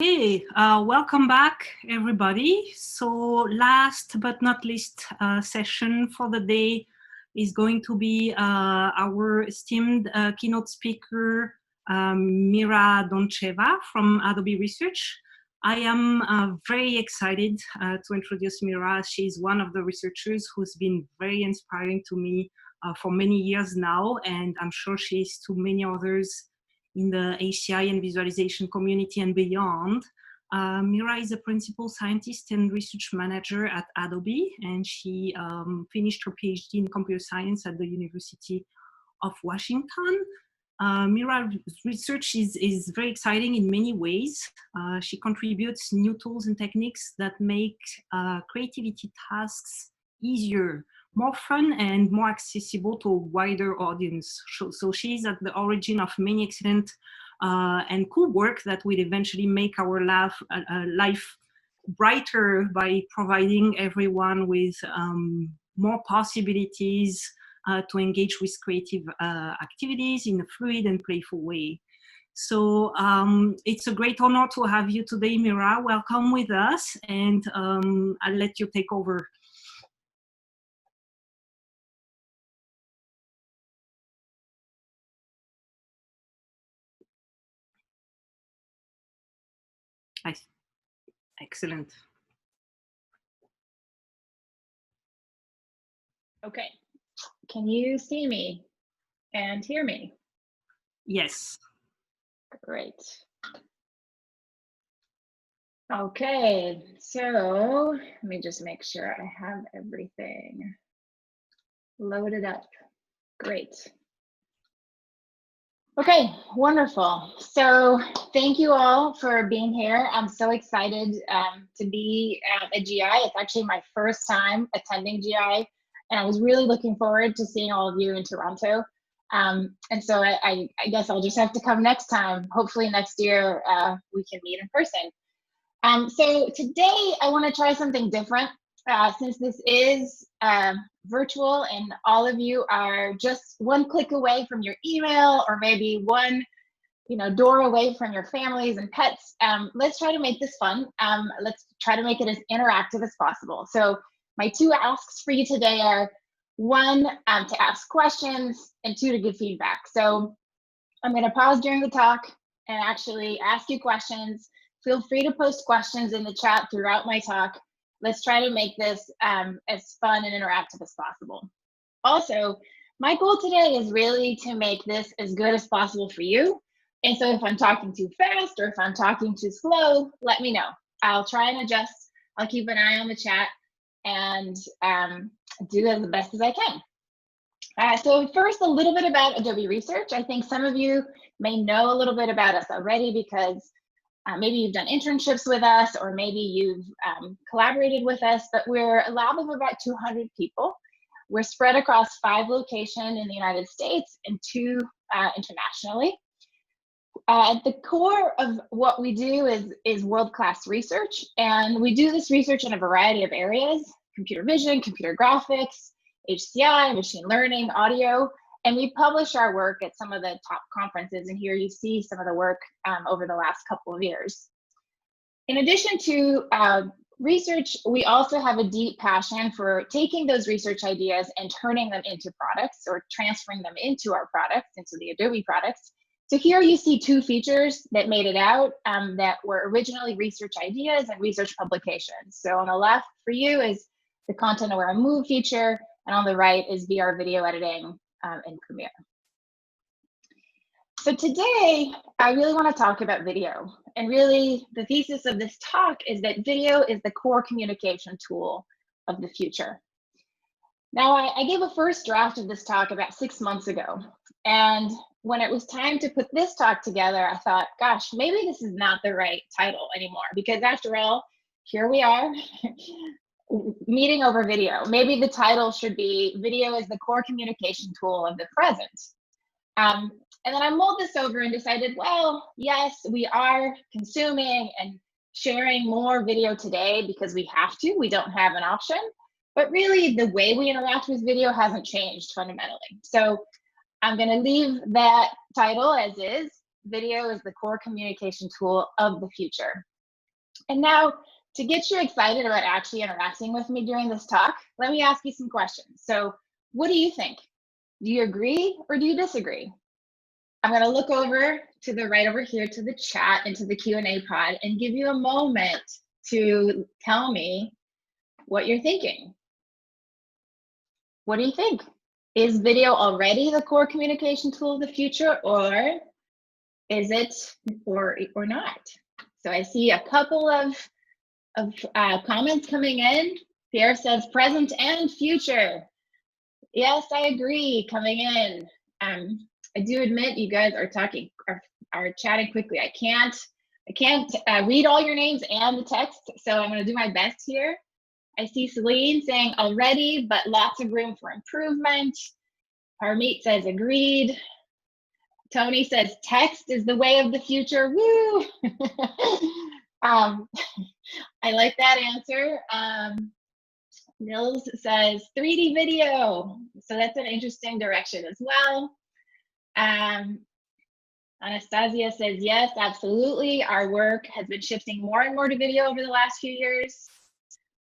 Hey, welcome back, everybody. So last but not least session for the day is going to be our esteemed keynote speaker, Mira Dontcheva from Adobe Research. I am very excited to introduce Mira. She's one of the researchers who's been very inspiring to me for many years now, and I'm sure she is to many others in the ACI and visualization community and beyond. Mira is a principal scientist and research manager at Adobe, and she finished her PhD in computer science at the University of Washington. Mira's research is very exciting in many ways. She contributes new tools and techniques that make creativity tasks easier, more fun, and more accessible to a wider audience. So she's at the origin of many excellent and cool work that will eventually make our life brighter by providing everyone with more possibilities to engage with creative activities in a fluid and playful way. So it's a great honor to have you today, Mira. Welcome with us, and I'll let you take over. Excellent. Okay, can you see me and hear me? Yes. Great. Okay, so let me just make sure I have everything loaded up. Great. Okay, wonderful. So thank you all for being here. I'm so excited to be at GI. It's actually my first time attending GI, and I was really looking forward to seeing all of you in Toronto. And so I guess I'll just have to come next time. Hopefully next year we can meet in person. So today I want to try something different since this is virtual and all of you are just one click away from your email or maybe one door away from your families and pets. Let's try to make this fun. Let's try to make it as interactive as possible. So my two asks for you today are one, to ask questions, and two, to give feedback. So I'm going to pause during the talk and actually ask you questions. Feel free to post questions in the chat throughout my talk. Let's try to make this as fun and interactive as possible. Also, my goal today is really to make this as good as possible for you. And so if I'm talking too fast or if I'm talking too slow, let me know. I'll try and adjust. I'll keep an eye on the chat and do as the best as I can. So first, a little bit about Adobe Research. I think some of you may know a little bit about us already because maybe you've done internships with us or maybe you've collaborated with us, but we're a lab of about 200 people. We're spread across 5 locations in the United States and 2 internationally. At the core of what we do is world-class research, and we do this research in a variety of areas: computer vision, computer graphics, HCI, machine learning, audio, and we publish our work at some of the top conferences, and here you see some of the work over the last couple of years. In addition to research, we also have a deep passion for taking those research ideas and turning them into products or transferring them into our products, into the Adobe products. So here you see 2 features that made it out that were originally research ideas and research publications. So on the left for you is the Content Aware Move feature, and on the right is VR video editing in Premiere. So today, I really want to talk about video. And really, the thesis of this talk is that video is the core communication tool of the future. Now, I gave a first draft of this talk about 6 months ago. And when it was time to put this talk together, I thought, gosh, maybe this is not the right title anymore. Because after all, here we are, meeting over video. Maybe the title should be Video is the Core Communication Tool of the Present. And then I mulled this over and decided, well, yes, we are consuming and sharing more video today because we have to. We don't have an option. But really, the way we interact with video hasn't changed fundamentally. So I'm going to leave that title as is, video is the core communication tool of the future. And now, to get you excited about actually interacting with me during this talk, let me ask you some questions. So what do you think? Do you agree or do you disagree? I'm going to look over to the right over here to the chat and to the Q&A pod and give you a moment to tell me what you're thinking. What do you think? Is video already the core communication tool of the future, or is it or not? So I see a couple of comments coming in. Pierre says present and future. Yes, I agree, coming in. I do admit you guys are chatting quickly. I can't read all your names and the text, so I'm going to do my best here. I see Celine saying already, but lots of room for improvement. Harmeet says agreed. Tony says text is the way of the future. Woo! I like that answer. Nils says 3D video. So that's an interesting direction as well. Anastasia says, yes, absolutely. Our work has been shifting more and more to video over the last few years.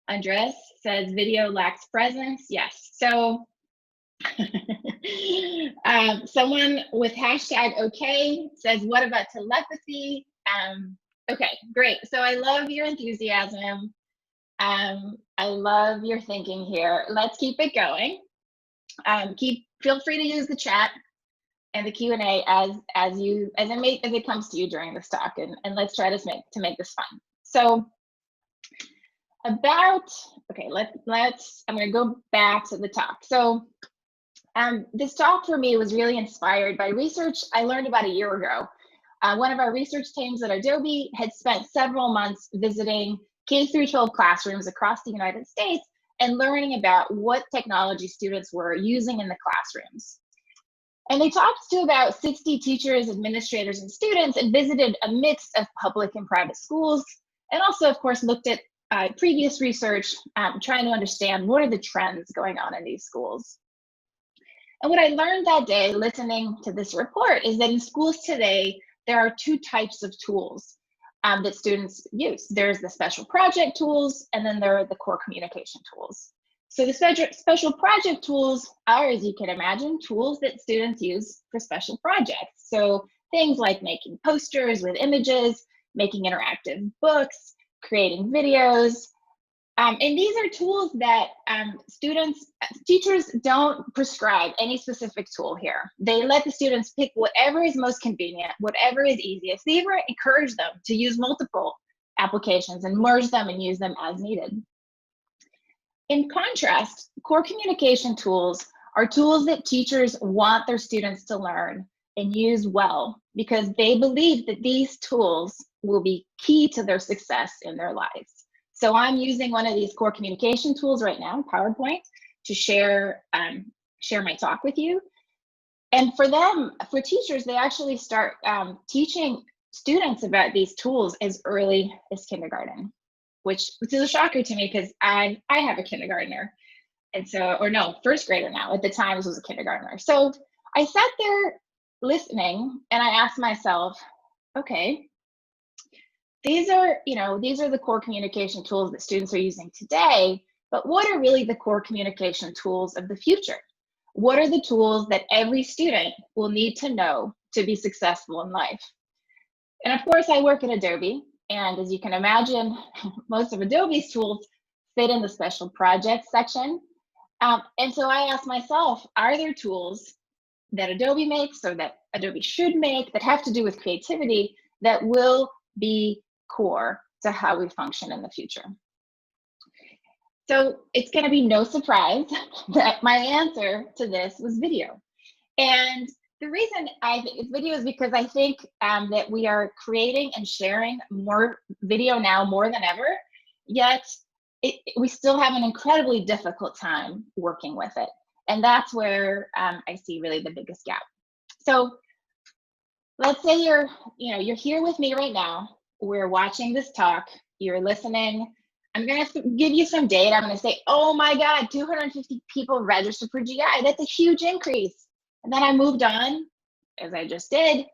Andres says video lacks presence. Yes. So someone with hashtag okay says, what about telepathy? Okay, great. So I love your enthusiasm. I love your thinking here. Let's keep it going. Feel free to use the chat and the Q&A as it comes to you during this talk, and let's try to make this fun. So I'm gonna go back to the talk. So this talk for me was really inspired by research I learned about a year ago. One of our research teams at Adobe had spent several months visiting K-12 classrooms across the United States and learning about what technology students were using in the classrooms. And they talked to about 60 teachers, administrators, and students, and visited a mix of public and private schools, and also, of course, looked at previous research, trying to understand what are the trends going on in these schools. And what I learned that day listening to this report is that in schools today, there are two types of tools that students use. There's the special project tools, and then there are the core communication tools. So the special project tools are, as you can imagine, tools that students use for special projects. So things like making posters with images, making interactive books, creating videos. And these are tools that teachers don't prescribe any specific tool here. They let the students pick whatever is most convenient, whatever is easiest. They even encourage them to use multiple applications and merge them and use them as needed. In contrast, core communication tools are tools that teachers want their students to learn and use well, because they believe that these tools will be key to their success in their lives. So I'm using one of these core communication tools right now, PowerPoint, to share my talk with you. And for teachers, they actually start teaching students about these tools as early as kindergarten, which is a shocker to me because I have a kindergartner. And so, or no, first grader now. At the time, this was a kindergartner. So I sat there listening and I asked myself, okay, these are the core communication tools that students are using today, but what are really the core communication tools of the future? What are the tools that every student will need to know to be successful in life? And of course, I work at Adobe, and as you can imagine, most of Adobe's tools fit in the special projects section. And so I asked myself, are there tools that Adobe makes or that Adobe should make that have to do with creativity that will be core to how we function in the future? So it's going to be no surprise that my answer to this was video. And the reason I think it's video is because I think that we are creating and sharing more video now more than ever, yet we still have an incredibly difficult time working with it. And that's where I see really the biggest gap. So let's say you're here with me right now. We're watching this talk, you're listening. I'm going to give you some data. I'm going to say, oh my God, 250 people registered for GI. That's a huge increase. And then I moved on, as I just did,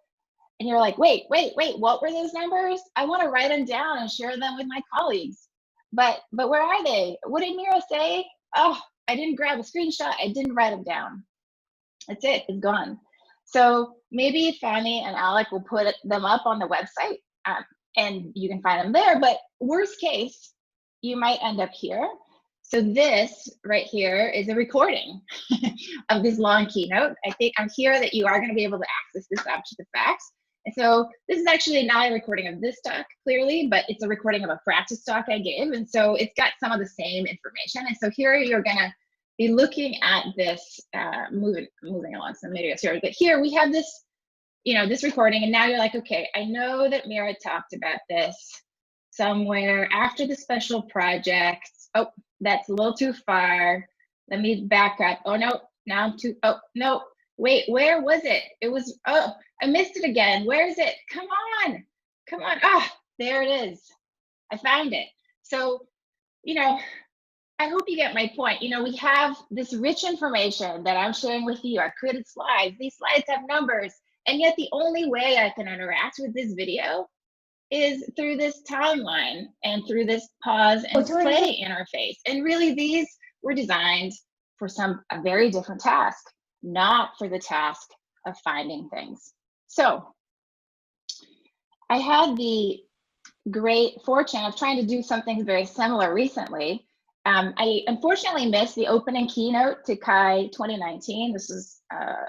And you're like, wait, what were those numbers? I want to write them down and share them with my colleagues. But where are they? What did Mira say? Oh, I didn't grab a screenshot. I didn't write them down. That's it, it's gone. So maybe Fanny and Alec will put them up on the website and you can find them there, but worst case, you might end up here. So this right here is a recording of this long keynote. I think I'm here that you are going to be able to access this after the fact. And so this is actually not a recording of this talk, clearly, but it's a recording of a practice talk I gave. And so it's got some of the same information. And so here you're going to be looking at this, moving along some videos here. But here we have this, this recording, and now you're like, okay, I know that Mira talked about this somewhere after the special project. Oh, that's a little too far. Let me back up. Oh no, now I'm too, oh no, wait, where was it? It was, oh, I missed it again. Where is it? Come on. Ah, there it is. I found it. So, I hope you get my point. We have this rich information that I'm sharing with you. I created slides. These slides have numbers. And yet the only way I can interact with this video is through this timeline and through this pause and play interface. And really these were designed for a very different task, not for the task of finding things. So I had the great fortune of trying to do something very similar recently. I unfortunately missed the opening keynote to Kai 2019. This is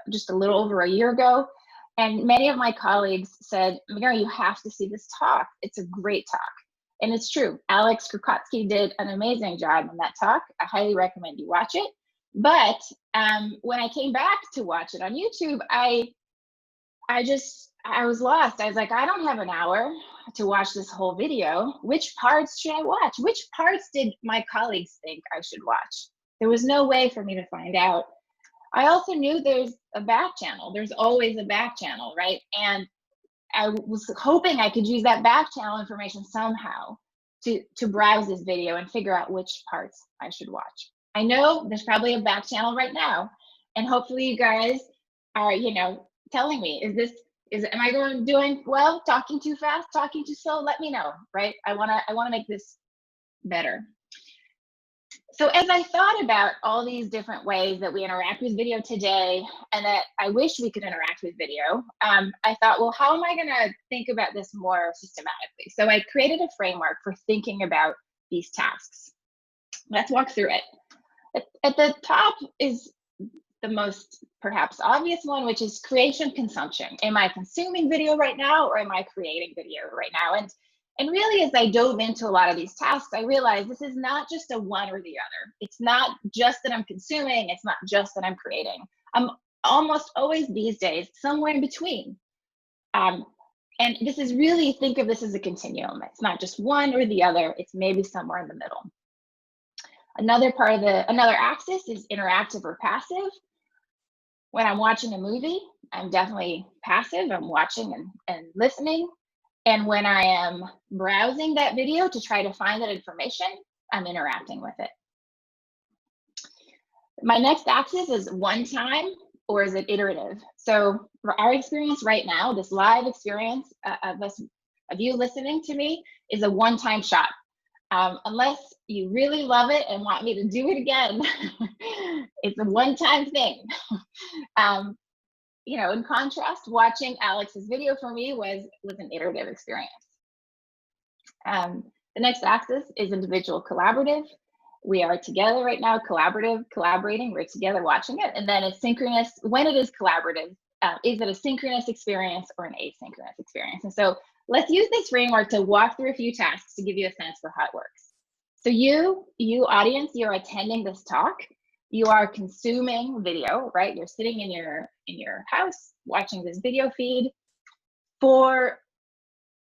just a little over a year ago. And many of my colleagues said, Mira, you have to see this talk. It's a great talk. And it's true. Alex Krukotsky did an amazing job on that talk. I highly recommend you watch it. But when I came back to watch it on YouTube, I was lost. I was like, I don't have an hour to watch this whole video. Which parts should I watch? Which parts did my colleagues think I should watch? There was no way for me to find out. I also knew there's a back channel. There's always a back channel, right? And I was hoping I could use that back channel information somehow to browse this video and figure out which parts I should watch. I know there's probably a back channel right now, and hopefully you guys are, telling me, am I doing well, talking too fast, talking too slow? Let me know, right? I wanna make this better. So as I thought about all these different ways that we interact with video today, and that I wish we could interact with video, I thought, well, how am I gonna think about this more systematically? So I created a framework for thinking about these tasks. Let's walk through it. At the top is the most perhaps obvious one, which is creation consumption. Am I consuming video right now, or am I creating video right now? And really, as I dove into a lot of these tasks, I realized this is not just a one or the other. It's not just that I'm consuming. It's not just that I'm creating. I'm almost always these days somewhere in between. And this is really, think of this as a continuum. It's not just one or the other. It's maybe somewhere in the middle. Another axis is interactive or passive. When I'm watching a movie, I'm definitely passive. I'm watching and listening. And when I am browsing that video to try to find that information, I'm interacting with it. My next axis is one time, or is it iterative? So for our experience right now, this live experience of you listening to me is a one-time shot. Unless you really love it and want me to do it again, it's a one-time thing. In contrast, watching Alex's video for me was an iterative experience. The next axis is individual collaborative. We are together right now, collaborating, we're together watching it. And then it's synchronous. When it is collaborative, is it a synchronous experience or an asynchronous experience? And so let's use this framework to walk through a few tasks to give you a sense for how it works. So you audience, you're attending this talk. You are consuming video, right? You're sitting in your house watching this video feed. For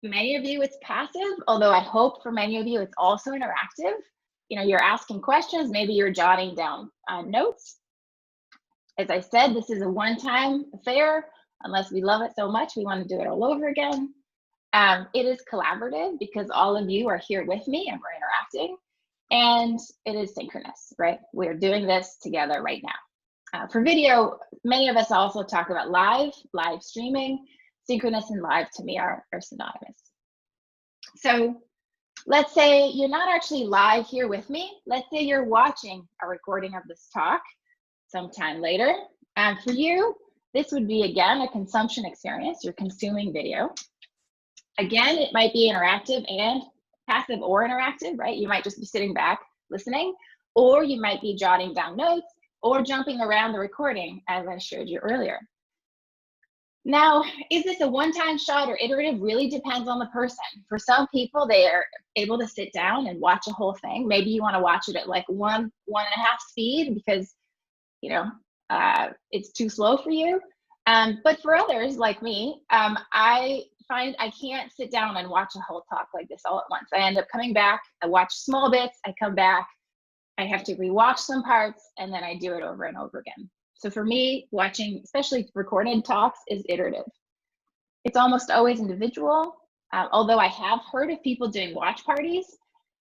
many of you, it's passive, although I hope for many of you, it's also interactive. You're asking questions, maybe you're jotting down notes. As I said, this is a one-time affair. Unless we love it so much, we want to do it all over again. It is collaborative because all of you are here with me and we're interacting. And it is synchronous, right? We're doing this together right now. For video, many of us also talk about live streaming. synchronous and live to me are synonymous. So let's say you're not actually live here with me. Let's say you're watching a recording of this talk sometime later. And for you, this would be, again, a consumption experience. You're consuming video. Again, it might be interactive and passive or interactive, right? You might just be sitting back listening, or you might be jotting down notes or jumping around the recording, as I showed you earlier. Now, is this a one-time shot or iterative? Really depends on the person. For some people, they are able to sit down and watch a whole thing. Maybe you want to watch it at like 1.5 speed because, you know, it's too slow for you. But for others like me, I find I can't sit down and watch a whole talk like this all at once. I end up coming back, I watch small bits, I come back, I have to rewatch some parts, and then I do it over and over again. So for me, watching, especially recorded talks, is iterative. It's almost always individual, although I have heard of people doing watch parties.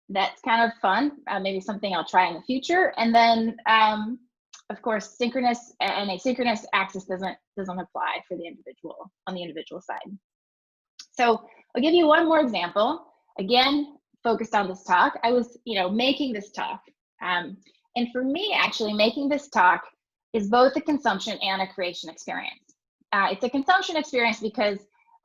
That's kind of fun, maybe something I'll try in the future. And then, of course, synchronous and asynchronous access doesn't apply for the individual, on the individual side. So I'll give you one more example. Again, focused on this talk. I was, making this talk. And for me, actually, making this talk is both a consumption and a creation experience. It's a consumption experience because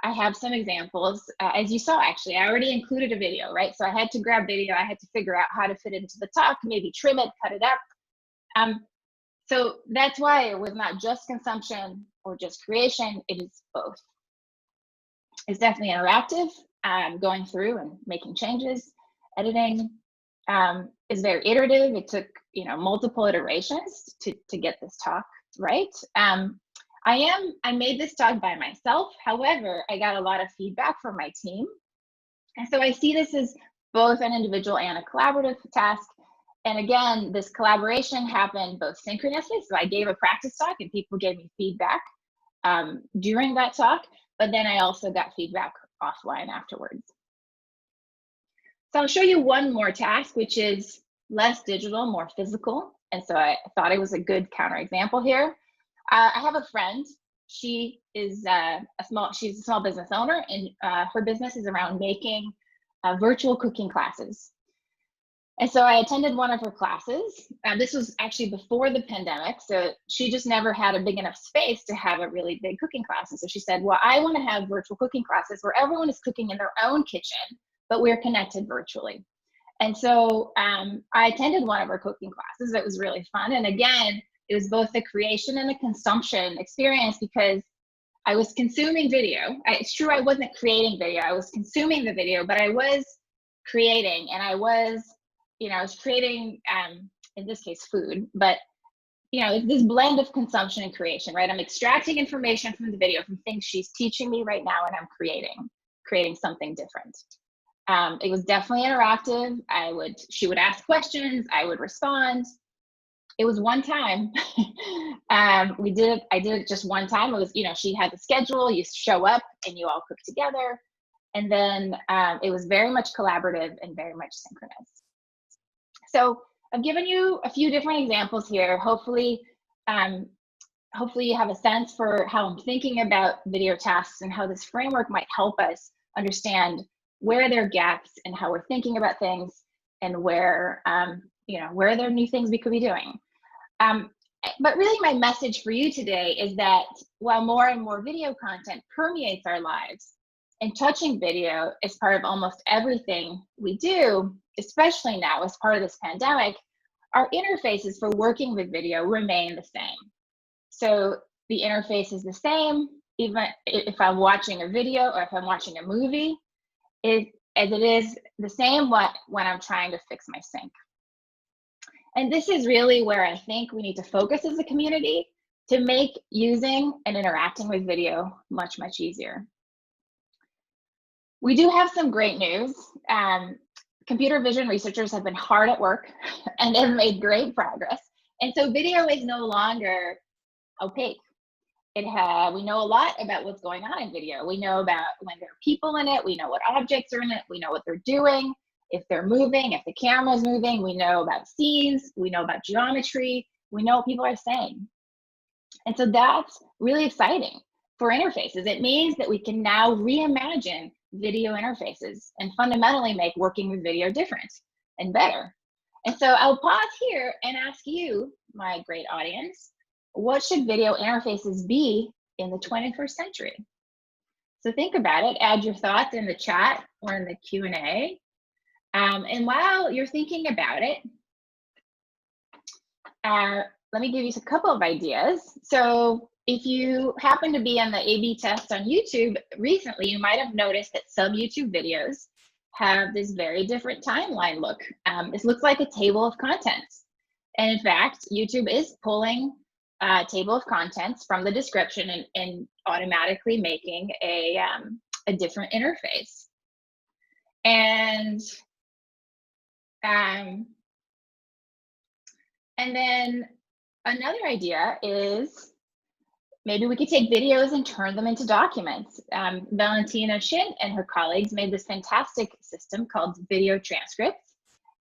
I have some examples. As you saw, actually, I already included a video, right? So I had to grab video. I had to figure out how to fit it into the talk, maybe trim it, cut it up. So that's why it was not just consumption or just creation. It is both. It's definitely interactive, going through and making changes. Editing is very iterative. It took multiple iterations to get this talk right. I made this talk by myself. However, I got a lot of feedback from my team. And so I see this as both an individual and a collaborative task. And again, this collaboration happened both synchronously. So I gave a practice talk and people gave me feedback during that talk, but then I also got feedback offline afterwards. So I'll show you one more task, which is less digital, more physical. And so I thought it was a good counterexample here. I have a friend. She is she's a small business owner, and her business is around making virtual cooking classes. And so I attended one of her classes. This was actually before the pandemic, so she just never had a big enough space to have a really big cooking class. And so she said, well, I want to have virtual cooking classes where everyone is cooking in their own kitchen, but we're connected virtually. And so I attended one of her cooking classes. It was really fun. And again, it was both the creation and the consumption experience because I was consuming video. It's true I wasn't creating video. I was consuming the video, but I was creating, and I was creating, in this case, food, but it's this blend of consumption and creation, right? I'm extracting information from the video, from things she's teaching me right now, and I'm creating something different. It was definitely interactive. She would ask questions, I would respond. It was one time. I did it just one time. It was, she had the schedule, you show up and you all cook together. And then it was very much collaborative and very much synchronous. So I've given you a few different examples here. Hopefully you have a sense for how I'm thinking about video tasks and how this framework might help us understand where there are gaps and how we're thinking about things, and where where there are new things we could be doing. But really my message for you today is that while more and more video content permeates our lives, and touching video is part of almost everything we do, especially now as part of this pandemic, our interfaces for working with video remain the same. So the interface is the same, even if I'm watching a video or if I'm watching a movie, as it is the same when I'm trying to fix my sink. And this is really where I think we need to focus as a community to make using and interacting with video much, much easier. We do have some great news. Computer vision researchers have been hard at work and have made great progress. And so video is no longer opaque. We know a lot about what's going on in video. We know about when there are people in it. We know what objects are in it. We know what they're doing, if they're moving, if the camera's moving. We know about scenes. We know about geometry. We know what people are saying. And so that's really exciting for interfaces. It means that we can now reimagine video interfaces and fundamentally make working with video different and better. And so I'll pause here and ask you, my great audience, what should video interfaces be in the 21st century? So think about it, add your thoughts in the chat or in the Q&A. And while you're thinking about it, let me give you a couple of ideas. So if you happen to be on the A/B test on YouTube recently, you might have noticed that some YouTube videos have this very different timeline look. This looks like a table of contents. And in fact, YouTube is pulling a table of contents from the description and automatically making a different interface. And then another idea is maybe we could take videos and turn them into documents. Valentina Shin and her colleagues made this fantastic system called video transcripts.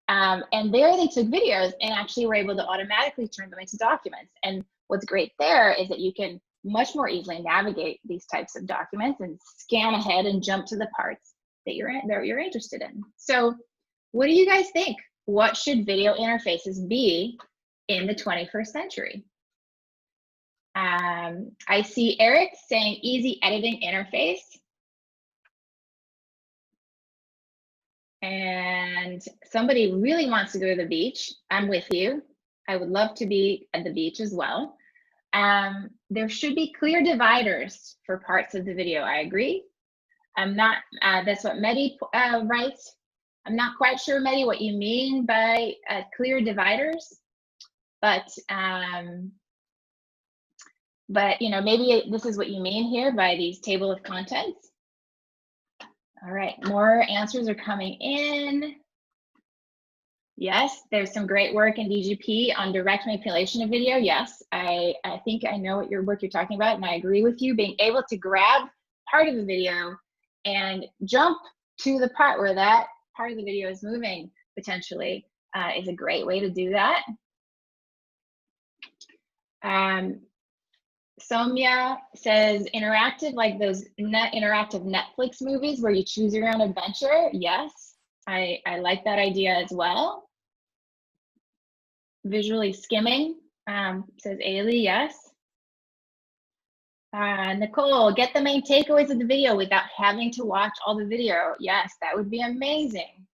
And there they took videos and actually were able to automatically turn them into documents. And what's great there is that you can much more easily navigate these types of documents and scan ahead and jump to the parts that you're interested in. So what do you guys think? What should video interfaces be in the 21st century? I see Eric saying easy editing interface. And somebody really wants to go to the beach. I'm with you. I would love to be at the beach as well. There should be clear dividers for parts of the video. I agree. I'm not, that's what Mehdi writes. I'm not quite sure, Mehdi, what you mean by clear dividers, but you know, maybe this is what you mean here by these table of contents. All right, more answers are coming in. Yes, there's some great work in DGP on direct manipulation of video. Yes, I think I know what work you're talking about, and I agree with you. Being able to grab part of the video and jump to the part where that part of the video is moving potentially is a great way to do that. Soumya says interactive, like those interactive Netflix movies where you choose your own adventure. Yes, I like that idea as well. Visually skimming, says Ailey, yes. Nicole, get the main takeaways of the video without having to watch all the video. Yes, that would be amazing.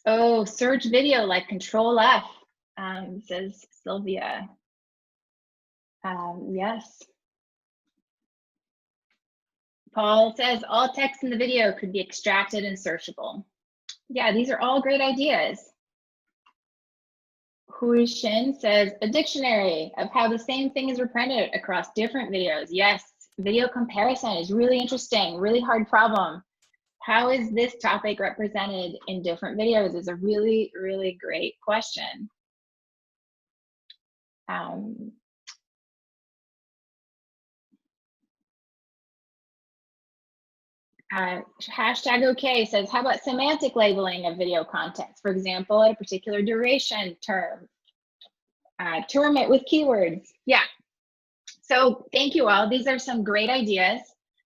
Oh, search video like Control F, says Sylvia. Yes. Paul says all text in the video could be extracted and searchable. Yeah, these are all great ideas. Hui Shin says a dictionary of how the same thing is represented across different videos. Yes, video comparison is really interesting, really hard problem. How is this topic represented in different videos is a really, really great question. Hashtag OK says, how about semantic labeling of video contents? For example, at a particular duration term. Term it with keywords. Yeah. So thank you all. These are some great ideas.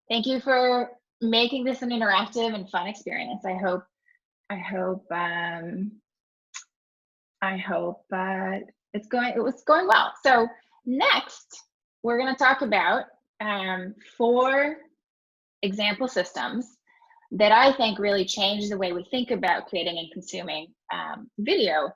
Thank you for making this an interactive and fun experience. I hope it was going well. So next, we're going to talk about 4 example systems that I think really change the way we think about creating and consuming video.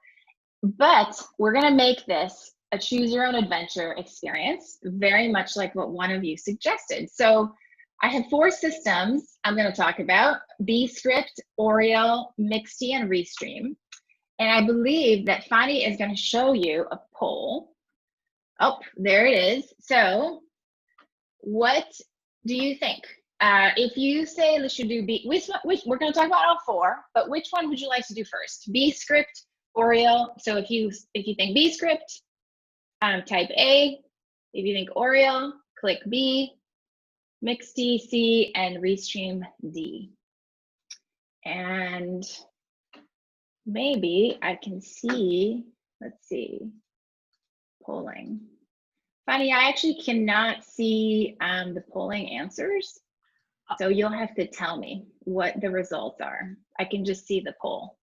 But we're going to make this a choose your own adventure experience, very much like what one of you suggested. So I have 4 systems I'm going to talk about: Bscript, Oriel, Mixty, and Restream. And I believe that Fanny is going to show you a poll. Oh, there it is. So what do you think? If you say let's should do which we're going to talk about all 4, but which one would you like to do first? Bscript, Oriel. So if you think Bscript, type A. If you think Oriel, click B. Mixty, C, and Restream, D. And maybe I can see, let's see, polling. Funny, I actually cannot see the polling answers. So you'll have to tell me what the results are. I can just see the poll.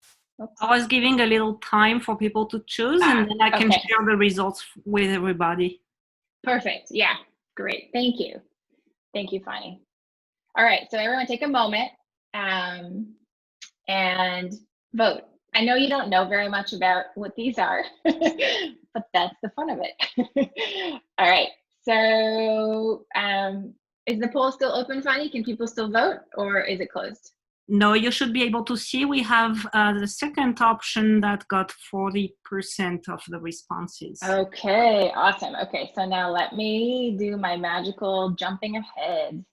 Oops. I was giving a little time for people to choose, and then I can share the results with everybody. Perfect. Yeah, great. Thank you. Thank you, Fanny. All right, so everyone take a moment and vote. I know you don't know very much about what these are, but that's the fun of it. All right, so is the poll still open, Fanny? Can people still vote, or is it closed? No, you should be able to see we have the second option that got 40% of the responses. Okay, awesome. Okay, so now let me do my magical jumping ahead.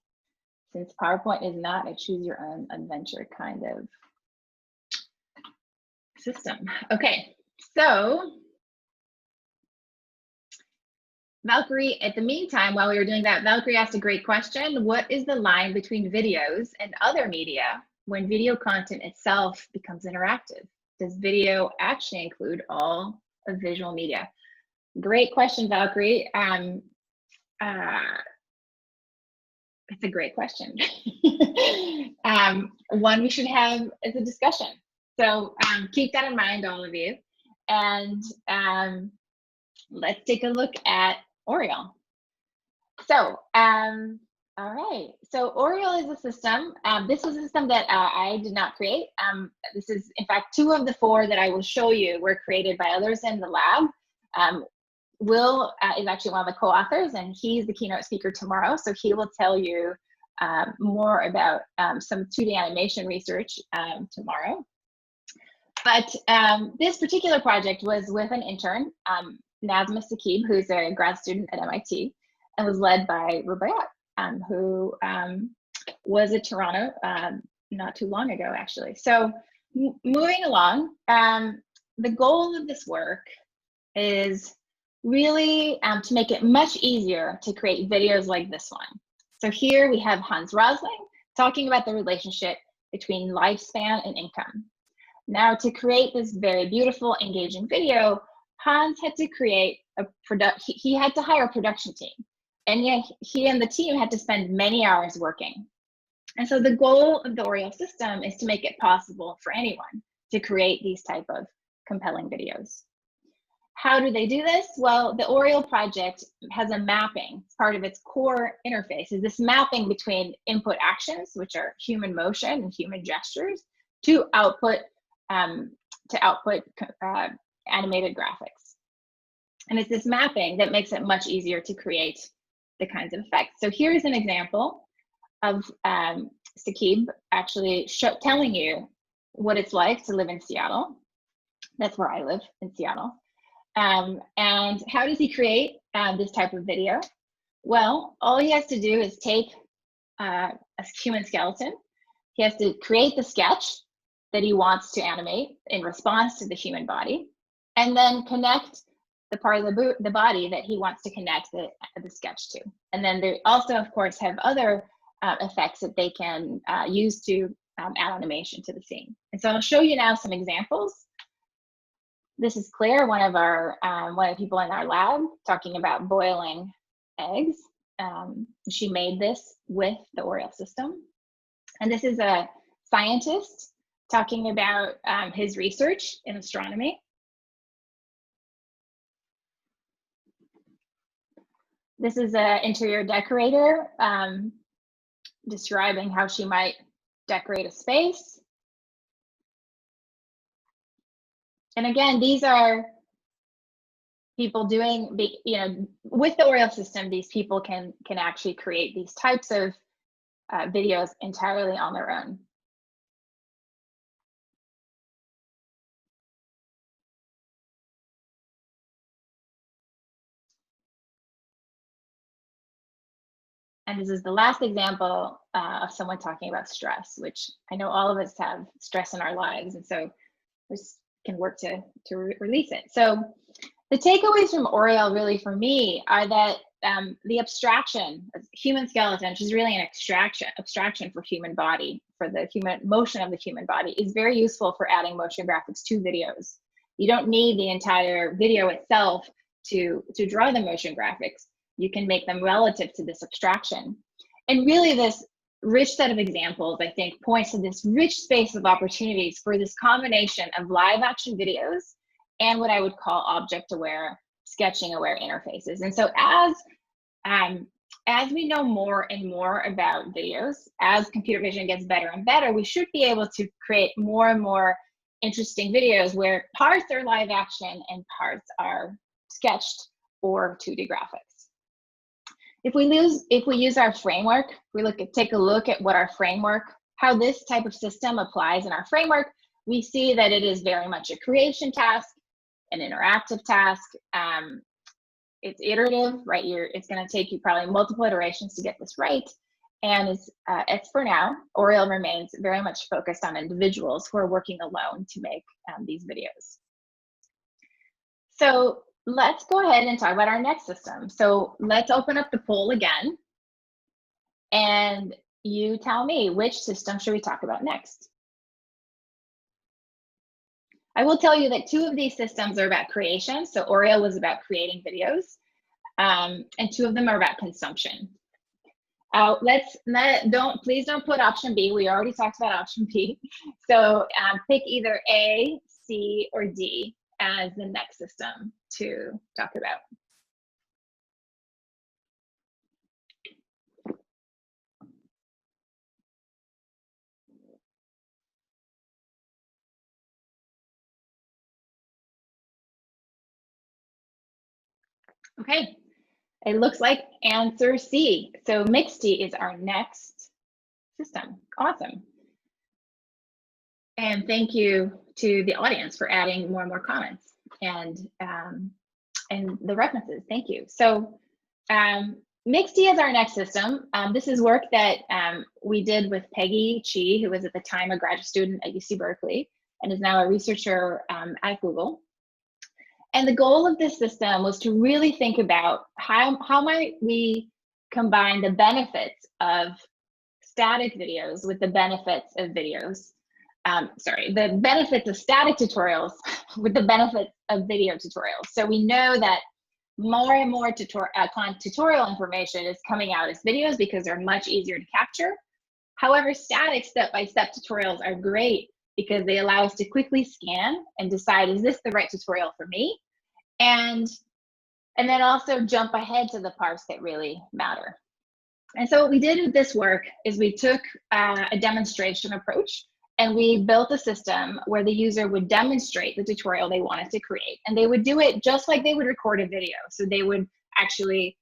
Since PowerPoint is not a choose your own adventure kind of system. Okay, so Valkyrie, at the meantime, while we were doing that, Valkyrie asked a great question. What is the line between videos and other media when video content itself becomes interactive? Does video actually include all of visual media? Great question, Valkyrie. It's a great question. One we should have as a discussion. So keep that in mind, all of you. And let's take a look at Oriole. So, all right. So Oriole is a system. This is a system that I did not create. This is, in fact, 2 of the 4 that I will show you were created by others in the lab. Will is actually one of the co-authors, and he's the keynote speaker tomorrow. So he will tell you more about some 2D animation research tomorrow. But this particular project was with an intern, Nazma Saqib, who's a grad student at MIT, and was led by Rubaiyat, who was at Toronto not too long ago, actually. So moving along, the goal of this work is really to make it much easier to create videos like this one. So here we have Hans Rosling talking about the relationship between lifespan and income. Now, to create this very beautiful, engaging video, Hans had to create he had to hire a production team. And yet he and the team had to spend many hours working. And so the goal of the Oriole system is to make it possible for anyone to create these type of compelling videos. How do they do this? Well, the Oriole project has a mapping. Part of its core interface is this mapping between input actions, which are human motion and human gestures, to output animated graphics. And it's this mapping that makes it much easier to create the kinds of effects. So here's an example of Saqib actually telling you what it's like to live in Seattle. That's where I live, in Seattle. And how does he create this type of video? Well, all he has to do is take a human skeleton. He has to create the sketch that he wants to animate in response to the human body, and then connect the part of the body that he wants to connect the sketch to. And then they also, of course, have other effects that they can use to add animation to the scene. And so I'll show you now some examples. This is Claire, one of the people in our lab, talking about boiling eggs. She made this with the Oriole system. And this is a scientist talking about his research in astronomy. This is an interior decorator describing how she might decorate a space. And again, these are people doing, with the Oriole system, these people can actually create these types of videos entirely on their own. And this is the last example of someone talking about stress, which I know all of us have stress in our lives. And so this can work to release it. So the takeaways from Oriole really for me are that the abstraction of human skeleton, which is really an abstraction for human body, for the human motion of the human body, is very useful for adding motion graphics to videos. You don't need the entire video itself to draw the motion graphics. you can make them relative to this abstraction. And really this rich set of examples, I think, points to this rich space of opportunities for this combination of live action videos and what I would call object-aware, sketching-aware interfaces. And so as we know more and more about videos, as computer vision gets better and better, we should be able to create more and more interesting videos where parts are live action and parts are sketched or 2D graphics. If we use our framework, take a look at what our framework, how this type of system applies in our framework, we see that it is very much a creation task, an interactive task. It's iterative, right? It's going to take you probably multiple iterations to get this right. And it's for now, Oriel remains very much focused on individuals who are working alone to make these videos. So let's go ahead and talk about our next system. So let's open up the poll again. And you tell me, which system should we talk about next? I will tell you that 2 of these systems are about creation. So Oriel was about creating videos, and 2 of them are about consumption. Please don't put option B. We already talked about option B. So pick either A, C, or D as the next system to talk about. Okay, it looks like answer C. So Mixed-D is our next system. Awesome. And thank you to the audience for adding more and more comments and the references. Thank you. So Mixed-D is our next system. This is work that we did with Peggy Chi, who was at the time a graduate student at UC Berkeley and is now a researcher at Google. And the goal of this system was to really think about how might we combine the benefits of static videos with the benefits of videos. The benefits of static tutorials with the benefits of video tutorials. So we know that more and more tutorial information is coming out as videos because they're much easier to capture. However, static step-by-step tutorials are great because they allow us to quickly scan and decide, is this the right tutorial for me? And then also jump ahead to the parts that really matter. And so what we did with this work is we took a demonstration approach and we built a system where the user would demonstrate the tutorial they wanted to create. And they would do it just like they would record a video. So they would actually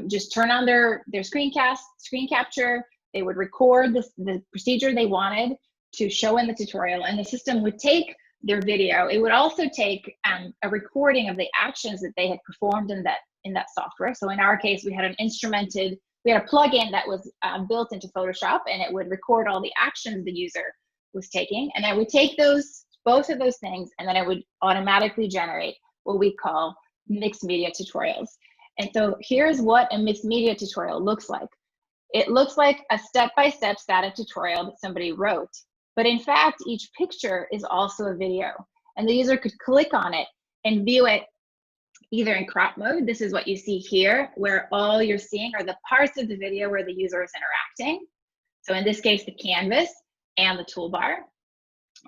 just turn on their screen capture. They would record the procedure they wanted to show in the tutorial, and the system would take their video. It would also take a recording of the actions that they had performed in that software. So in our case, we had a plugin that was built into Photoshop, and it would record all the actions the user was taking. And I would take both of those things, and then I would automatically generate what we call mixed media tutorials. And so here's what a mixed media tutorial looks like. It looks like a step-by-step static tutorial that somebody wrote. But in fact, each picture is also a video, and the user could click on it and view it either in crop mode. This is what you see here, where all you're seeing are the parts of the video where the user is interacting. So in this case, the canvas and the toolbar.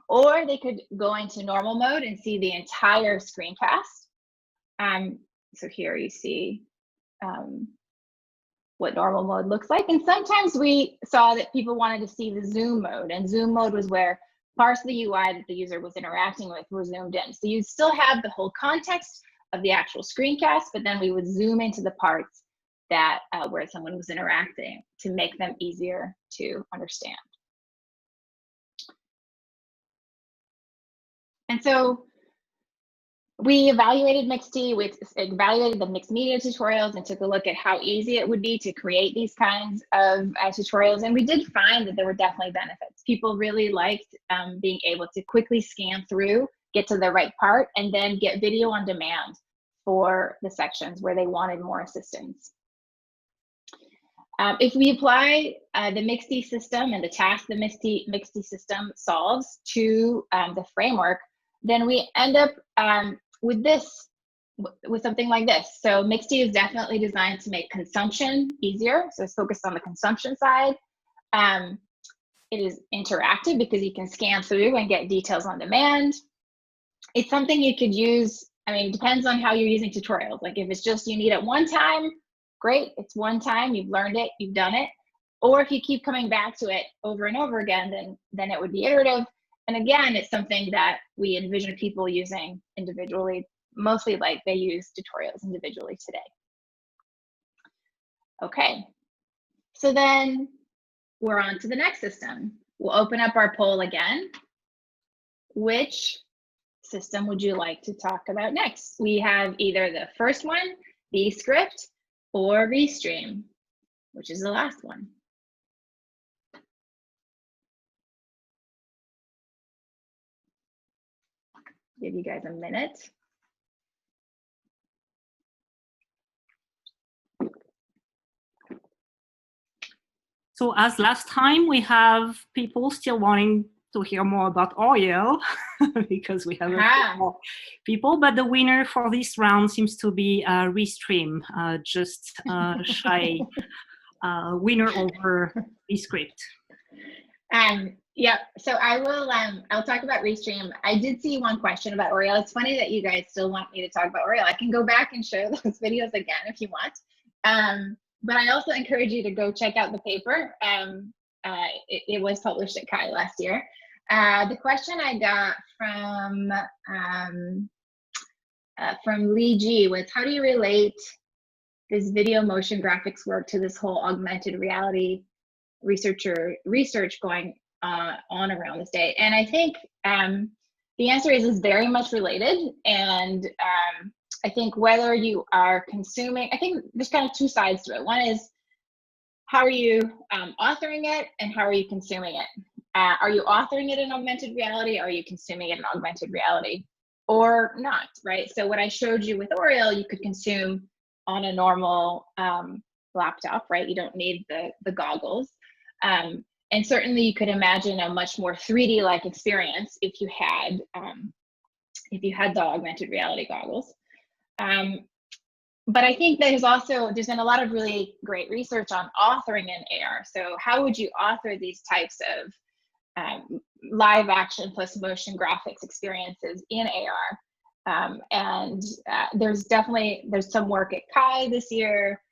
Or they could go into normal mode and see the entire screencast. So here you see what normal mode looks like. And sometimes we saw that people wanted to see the zoom mode, and zoom mode was where parts of the UI that the user was interacting with were zoomed in. So you still have the whole context of the actual screencast, but then we would zoom into the parts that where someone was interacting to make them easier to understand. And so we evaluated Mixed-D, we evaluated the mixed media tutorials and took a look at how easy it would be to create these kinds of tutorials. And we did find that there were definitely benefits. People really liked being able to quickly scan through, get to the right part, and then get video on demand for the sections where they wanted more assistance. If we apply the Mixed-D system and the task the Mixed-D system solves to the framework, then we end up with this with something like this. So Mixed is definitely designed to make consumption easier. So it's focused on the consumption side. It is interactive because you can scan through and get details on demand. It's something you could use, I mean, it depends on how you're using tutorials. Like if it's just you need it one time, great, it's one time, you've learned it, you've done it. Or if you keep coming back to it over and over again, then it would be iterative. And again, it's something that we envision people using individually, mostly like they use tutorials individually today. Okay, so then we're on to the next system. We'll open up our poll again. Which system would you like to talk about next? We have either the first one, Bscript, or Restream, which is the last one. Give you guys a minute. So as last time, we have people still wanting to hear more about Oriel because we have a few more people, but the winner for this round seems to be Restream, just shy winner over Bscript. Yeah, so I will, I'll talk about Restream. I did see one question about Oriel. It's funny that you guys still want me to talk about Oriel. I can go back and show those videos again if you want. But I also encourage you to go check out the paper. It was published at Chi last year. The question I got from Lee G was, how do you relate this video motion graphics work to this whole augmented reality research going on around this day? And I think the answer is very much related. And I think whether you are consuming, I think there's kind of two sides to it. One is, how are you authoring it, and how are you consuming it? Are you authoring it in augmented reality? Or are you consuming it in augmented reality, or not, right? So what I showed you with Oriel, you could consume on a normal laptop, right? You don't need the goggles. And certainly you could imagine a much more 3D-like experience if you had the augmented reality goggles. But I think there's been a lot of really great research on authoring in AR. So how would you author these types of live action plus motion graphics experiences in AR? There's some work at Chi this year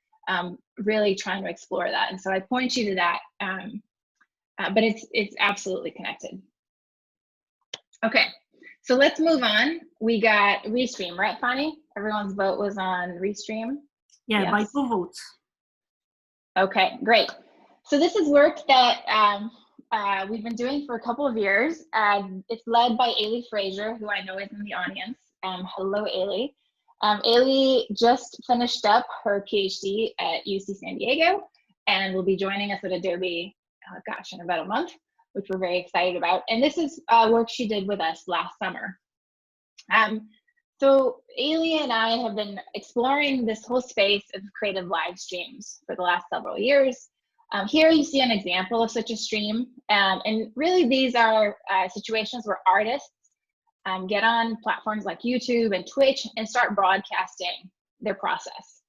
really trying to explore that. And so I point you to that, but it's absolutely connected. Okay, so let's move on. We got Restream, right, Fani? Everyone's vote was on Restream? Yeah, yes. By 2 votes. Okay, great. So this is work that we've been doing for a couple of years. It's led by Ailey Fraser, who I know is in the audience. Hello, Ailey. Ailey just finished up her PhD at UC San Diego and will be joining us at Adobe, in about a month, which we're very excited about. And this is work she did with us last summer. So Ailey and I have been exploring this whole space of creative live streams for the last several years. Here you see an example of such a stream. And really these are situations where artists get on platforms like YouTube and Twitch and start broadcasting their process.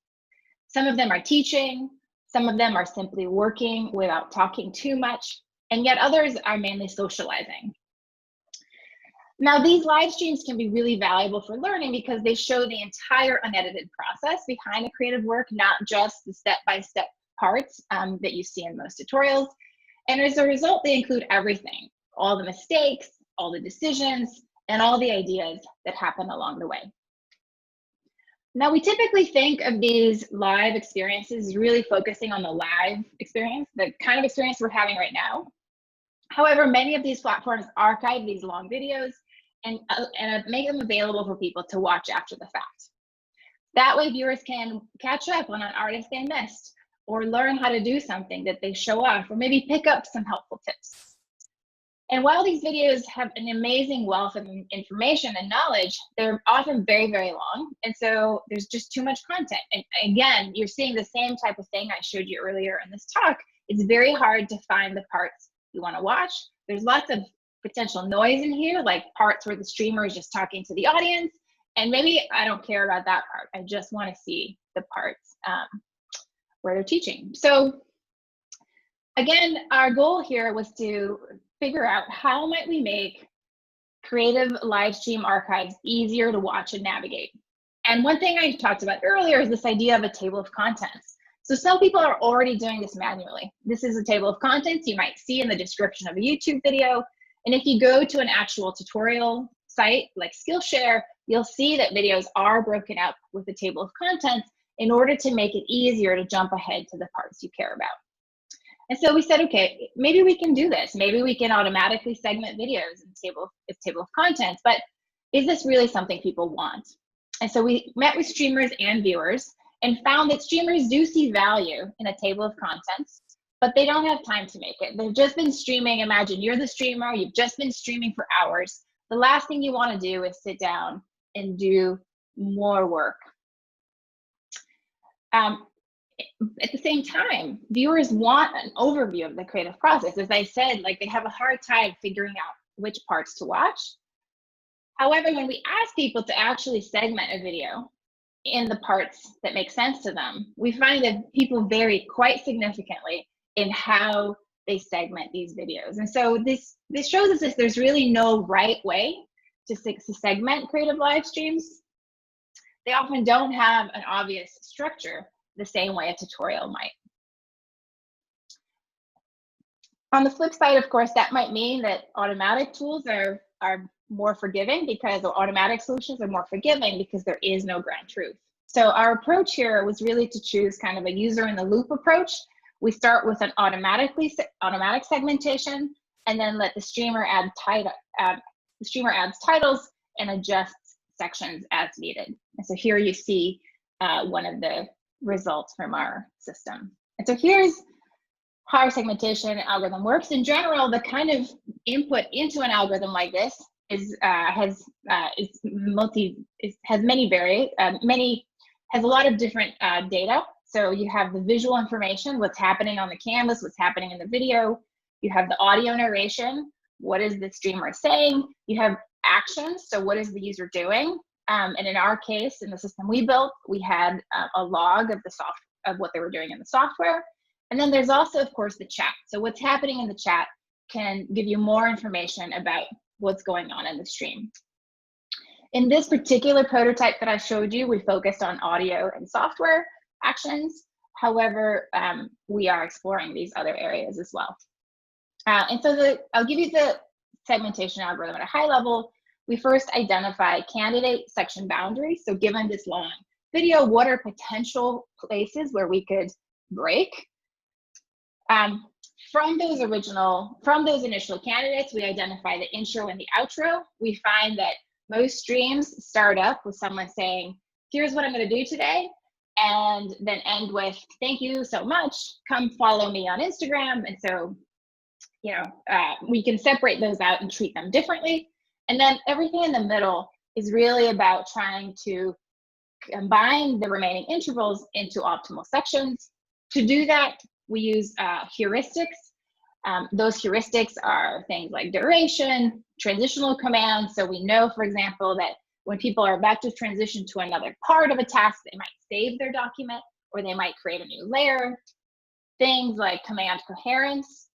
Some of them are teaching, some of them are simply working without talking too much, and yet others are mainly socializing. Now, these live streams can be really valuable for learning because they show the entire unedited process behind a creative work, not just the step-by-step parts that you see in most tutorials. And as a result, they include everything, all the mistakes, all the decisions, and all the ideas that happen along the way. Now, we typically think of these live experiences really focusing on the live experience, the kind of experience we're having right now. However, many of these platforms archive these long videos and make them available for people to watch after the fact. That way, viewers can catch up on an artist they missed, or learn how to do something that they show off, or maybe pick up some helpful tips. And while these videos have an amazing wealth of information and knowledge, they're often very, very long. And so there's just too much content. And again, you're seeing the same type of thing I showed you earlier in this talk. It's very hard to find the parts you want to watch. There's lots of potential noise in here, like parts where the streamer is just talking to the audience, And maybe I don't care about that part. I just want to see the parts where they're teaching. So again, our goal here was to figure out how might we make creative live stream archives easier to watch and navigate. And one thing I talked about earlier is this idea of a table of contents. So some people are already doing this manually. This is a table of contents you might see in the description of a YouTube video. And if you go to an actual tutorial site like Skillshare, you'll see that videos are broken up with a table of contents in order to make it easier to jump ahead to the parts you care about. And so we said, okay, maybe we can do this. Maybe we can automatically segment videos in table of contents, but is this really something people want? And so we met with streamers and viewers and found that streamers do see value in a table of contents, but they don't have time to make it. They've just been streaming. Imagine you're the streamer, you've just been streaming for hours. The last thing you want to do is sit down and do more work. At the same time, viewers want an overview of the creative process. As I said, like they have a hard time figuring out which parts to watch. However, when we ask people to actually segment a video in the parts that make sense to them, we find that people vary quite significantly in how they segment these videos. And so this shows us that there's really no right way to segment creative live streams. They often don't have an obvious structure the same way a tutorial might. On the flip side, of course, that might mean that automatic tools are more forgiving, because automatic solutions are more forgiving because there is no ground truth. So our approach here was really to choose kind of a user in the loop approach. We start with an automatic segmentation, and then let the streamer add adds titles and adjusts sections as needed. And so here you see one of the results from our system. And so here's how our segmentation algorithm works. In general, the kind of input into an algorithm like this is has a lot of different data. So you have the visual information, what's happening on the canvas, what's happening in the video. You have the audio narration, what is the streamer saying. You have actions, so what is the user doing. And in our case, in the system we built, we had a log of what they were doing in the software. And then there's also, of course, the chat. So what's happening in the chat can give you more information about what's going on in the stream. In this particular prototype that I showed you, we focused on audio and software actions. However, we are exploring these other areas as well. And so I'll give you the segmentation algorithm at a high level. We first identify candidate section boundaries. So given this long video, what are potential places where we could break? From those initial candidates, we identify the intro and the outro. We find that most streams start up with someone saying, here's what I'm going to do today, and then end with, thank you so much, come follow me on Instagram. And so, we can separate those out and treat them differently. And then everything in the middle is really about trying to combine the remaining intervals into optimal sections. To do that, we use heuristics. Those heuristics are things like duration, transitional commands. So we know, for example, that when people are about to transition to another part of a task, they might save their document, or they might create a new layer. Things like command coherence.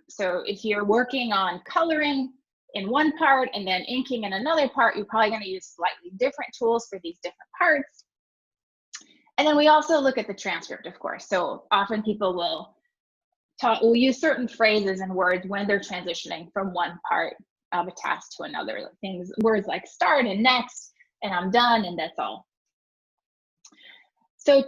So if you're working on coloring in one part and then inking in another part, you're probably going to use slightly different tools for these different parts. And then we also look at the transcript, of course. So often people will use certain phrases and words when they're transitioning from one part of a task to another. Words like start and next, and I'm done, and that's all. So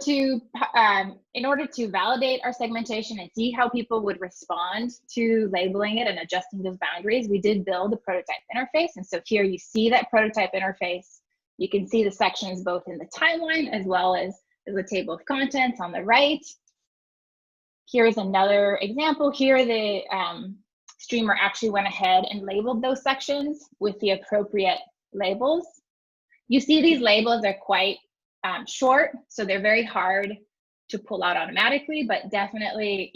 in order to validate our segmentation and see how people would respond to labeling it and adjusting those boundaries, we did build a prototype interface. And so here you see that prototype interface. You can see the sections both in the timeline as well as the table of contents on the right. Here's another example. Here the streamer actually went ahead and labeled those sections with the appropriate labels. You see these labels are quite short, so they're very hard to pull out automatically, but definitely,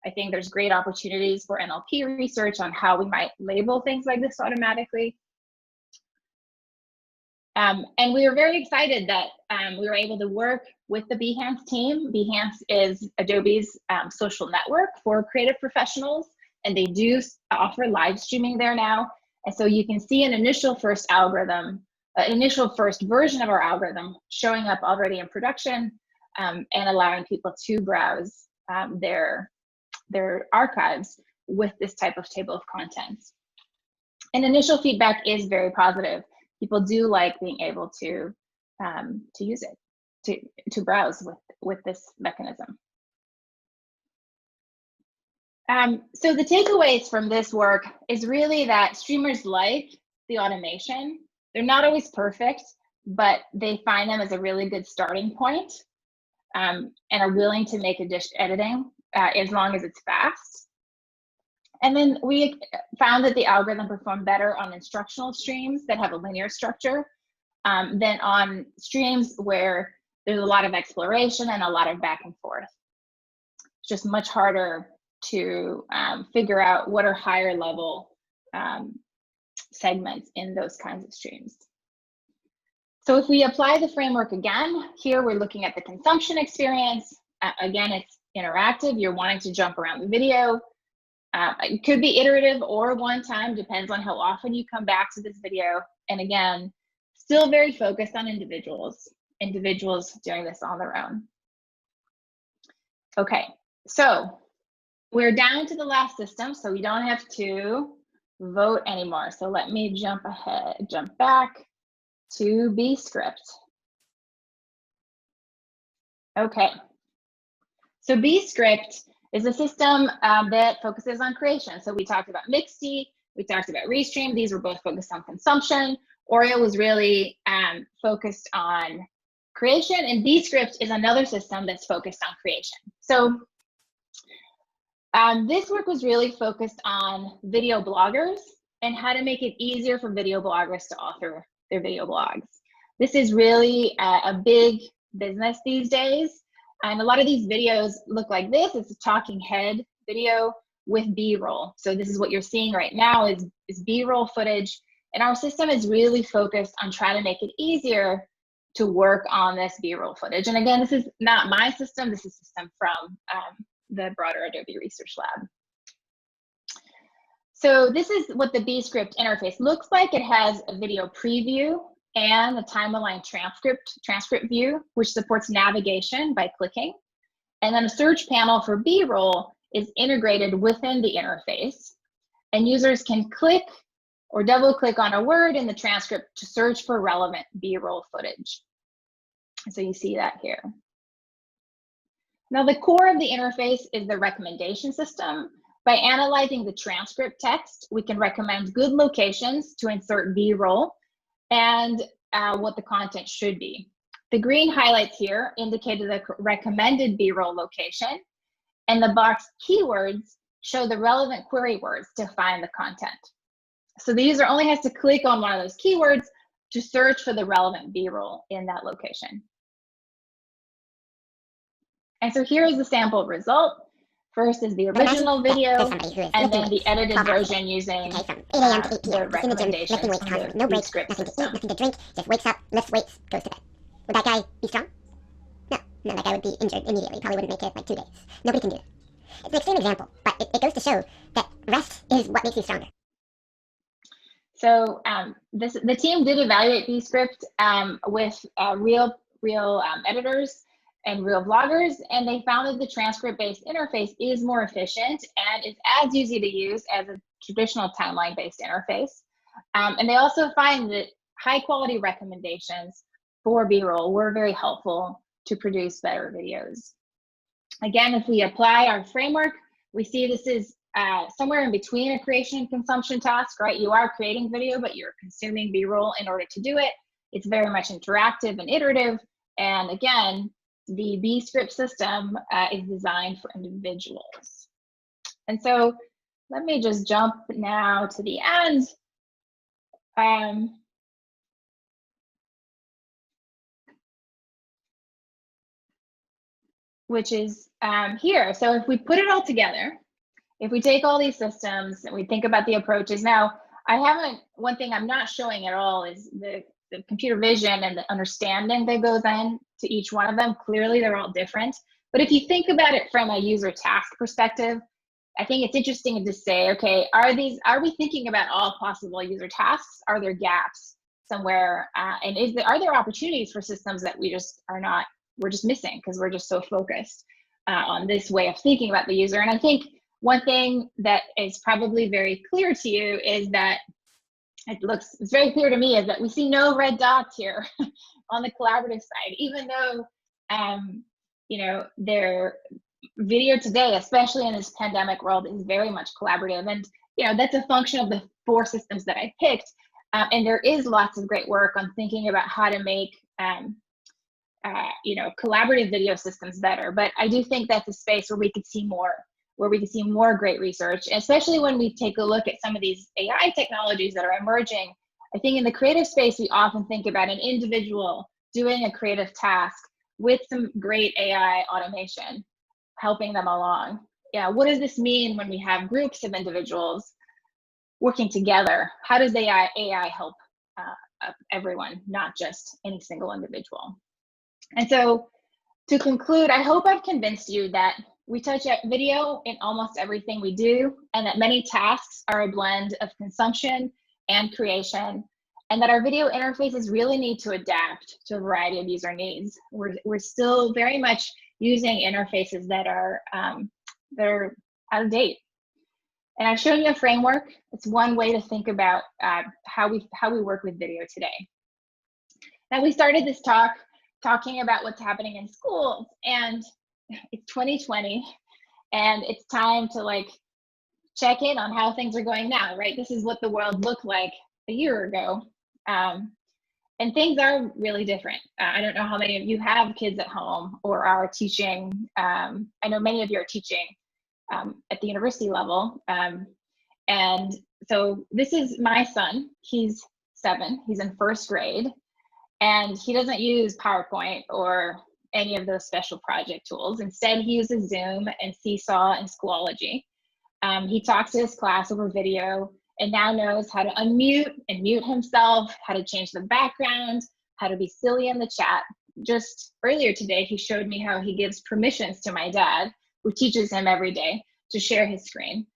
I think there's great opportunities for NLP research on how we might label things like this automatically. And we were very excited that we were able to work with the Behance team. Behance is Adobe's social network for creative professionals, and they do offer live streaming there now. And so you can see an initial first algorithm, initial first version of our algorithm showing up already in production, and allowing people to browse their archives with this type of table of contents. And initial feedback is very positive. People do like being able to use it, to browse with this mechanism. So the takeaways from this work is really that streamers like the automation. They're not always perfect, but they find them as a really good starting point, and are willing to make additional editing as long as it's fast. And then we found that the algorithm performed better on instructional streams that have a linear structure than on streams where there's a lot of exploration and a lot of back and forth. It's just much harder to figure out what are higher level segments in those kinds of streams. So if we apply the framework again, here we're looking at the consumption experience. Again, it's interactive. You're wanting to jump around the video. It could be iterative or one time, depends on how often you come back to this video. And again, still very focused on individuals doing this on their own. Okay, so we're down to the last system, so we don't have to vote anymore. So let me jump back to Bscript. Okay, so Bscript is a system that focuses on creation. So we talked about Mixty, we talked about Restream. These were both focused on consumption. Oreo was really focused on creation, and Bscript is another system that's focused on creation. So this work was really focused on video bloggers and how to make it easier for video bloggers to author their video blogs. This is really a big business these days. And a lot of these videos look like this. It's a talking head video with B-roll. So this is what you're seeing right now is B-roll footage. And our system is really focused on trying to make it easier to work on this B-roll footage. And again, this is not my system. This is a system from the broader Adobe Research Lab. So this is what the Bscript interface looks like. It has a video preview and a time-aligned transcript view, which supports navigation by clicking. And then a search panel for B-roll is integrated within the interface. And users can click or double click on a word in the transcript to search for relevant B-roll footage. So you see that here. Now the core of the interface is the recommendation system. By analyzing the transcript text, we can recommend good locations to insert B-roll and what the content should be. The green highlights here indicate the recommended B-roll location, and the box keywords show the relevant query words to find the content. So the user only has to click on one of those keywords to search for the relevant B-roll in that location. And so here is the sample result. First is the original video, and then the edited version using the recommendation of the Bscript system. Nothing to drink, just wakes up, lifts weights, goes to bed. Would that guy be strong? No, that guy would be injured immediately. Probably wouldn't make it like 2 days. Nobody can do it. It's an extreme example, but it goes to show that rest is what makes you stronger. So the team did evaluate Bscript with real editors and real bloggers, and they found that the transcript-based interface is more efficient and is as easy to use as a traditional timeline-based interface. And they also find that high-quality recommendations for B-roll were very helpful to produce better videos. Again, if we apply our framework, we see this is somewhere in between a creation and consumption task, right? You are creating video, but you're consuming B-roll in order to do it. It's very much interactive and iterative. And again, the Bscript system is designed for individuals. And so let me just jump now to the end. Which is here. So if we put it all together, if we take all these systems and we think about the approaches, now one thing I'm not showing at all is the the computer vision and the understanding that goes in to each one of them. Clearly, they're all different. But if you think about it from a user task perspective, I think it's interesting to say, okay, are we thinking about all possible user tasks? Are there gaps somewhere? And are there opportunities for systems that we're just missing because we're just so focused on this way of thinking about the user? And I think one thing that is probably very clear to you is that it's very clear to me is that we see no red dots here on the collaborative side, even though, their video today, especially in this pandemic world, is very much collaborative. And, that's a function of the 4 systems that I picked. And there is lots of great work on thinking about how to make, collaborative video systems better. But I do think that's a space where we could see more great research, especially when we take a look at some of these AI technologies that are emerging. I think in the creative space, we often think about an individual doing a creative task with some great AI automation, helping them along. Yeah, what does this mean when we have groups of individuals working together? How does AI help everyone, not just any single individual? And so to conclude, I hope I've convinced you that we touch video in almost everything we do, and that many tasks are a blend of consumption and creation, and that our video interfaces really need to adapt to a variety of user needs. We're still very much using interfaces that are out of date. And I've shown you a framework. It's one way to think about how we work with video today. Now, we started this talk talking about what's happening in schools, and it's 2020, and it's time to check in on how things are going now, right? This is what the world looked like a year ago. And things are really different. I don't know how many of you have kids at home or are teaching. I know many of you are teaching at the university level. And so this is my son. He's 7. He's in 1st grade. And he doesn't use PowerPoint or any of those special project tools. Instead, he uses Zoom and Seesaw and Schoology. He talks to his class over video and now knows how to unmute and mute himself, how to change the background, how to be silly in the chat. Just earlier today, he showed me how he gives permissions to my dad, who teaches him every day, to share his screen,